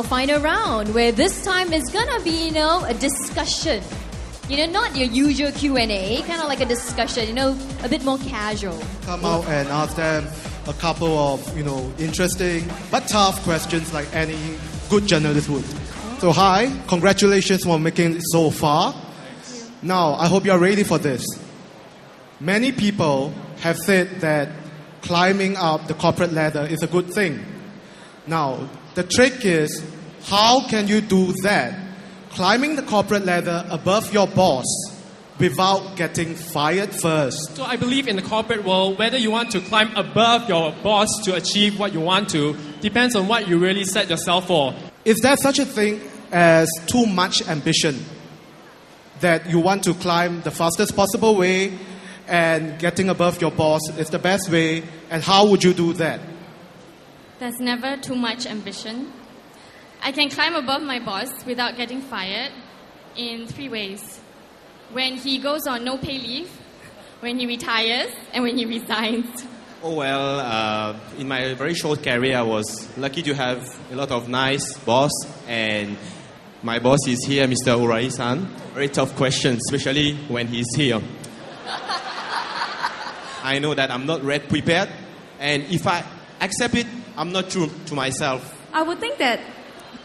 our final round, where this time is gonna be, a discussion. Not your usual Q&A, kind of like a discussion, a bit more casual. Come out and ask them a couple of, interesting but tough questions like any good journalist would. So hi, congratulations for making it so far. Now, I hope you're ready for this. Many people have said that climbing up the corporate ladder is a good thing. Now, the trick is, how can you do that? Climbing the corporate ladder above your boss without getting fired first. So I believe in the corporate world, whether you want to climb above your boss to achieve what you want to, depends on what you really set yourself for. Is there such a thing as too much ambition? That you want to climb the fastest possible way and getting above your boss is the best way, and how would you do that? There's never too much ambition. I can climb above my boss without getting fired in 3 ways. When he goes on no pay leave, when he retires, and when he resigns. Oh well, in my very short career, I was lucky to have a lot of nice boss, and my boss is here, Mr. Urai-san. Very tough questions, especially when he's here. I know that I'm not read prepared, and if I accept it, I'm not true to myself. I would think that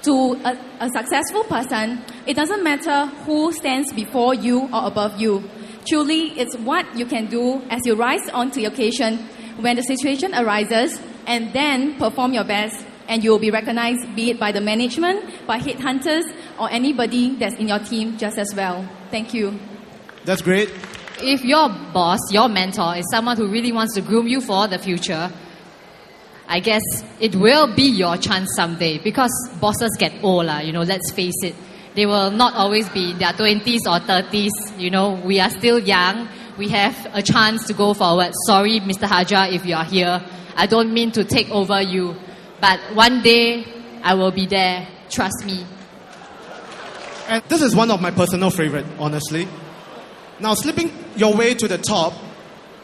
to a successful person, it doesn't matter who stands before you or above you. Truly, it's what you can do as you rise onto the occasion when the situation arises, and then perform your best, and you will be recognized, be it by the management, by headhunters, or anybody that's in your team just as well. Thank you. That's great. If your boss, your mentor, is someone who really wants to groom you for the future, I guess it will be your chance someday, because bosses get old, let's face it. They will not always be in their 20s or 30s. We are still young. We have a chance to go forward. Sorry, Mr. Hajar, if you are here. I don't mean to take over you. But one day, I will be there. Trust me. And this is one of my personal favorite, honestly. Now, slipping your way to the top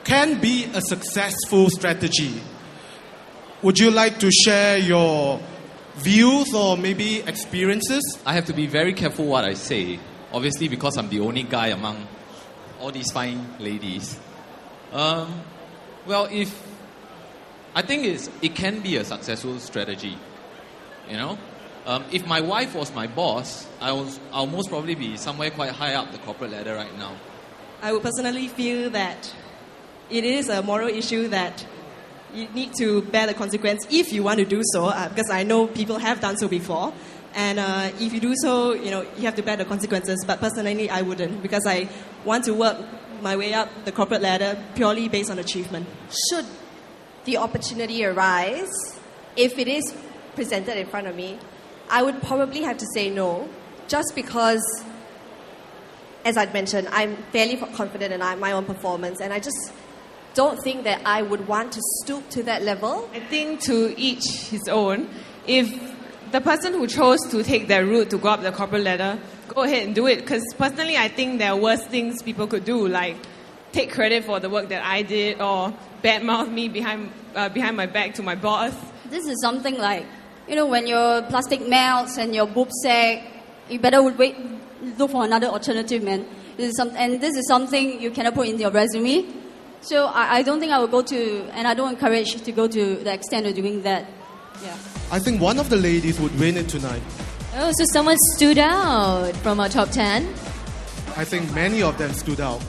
can be a successful strategy. Would you like to share your views or maybe experiences? I have to be very careful what I say. Obviously, because I'm the only guy among all these fine ladies. I think it can be a successful strategy. If my wife was my boss, I'll most probably be somewhere quite high up the corporate ladder right now. I would personally feel that it is a moral issue that you need to bear the consequence if you want to do so, because I know people have done so before. And if you do so, you have to bear the consequences. But personally, I wouldn't, because I want to work my way up the corporate ladder purely based on achievement. Should the opportunity arise, if it is presented in front of me, I would probably have to say no, just because, as I'd mentioned, I'm fairly confident in my own performance, and I just don't think that I would want to stoop to that level. I think to each his own. If the person who chose to take that route to go up the corporate ladder, go ahead and do it. Because personally, I think there are worse things people could do, like take credit for the work that I did, or badmouth me behind my back to my boss. This is something like, when your plastic melts and your boob sag, you better look for another alternative, man. This is something you cannot put in your resume. So I don't think I would go to, and I don't encourage to go to the extent of doing that. Yeah. I think one of the ladies would win it tonight. Oh, so someone stood out from our top 10? I think many of them stood out.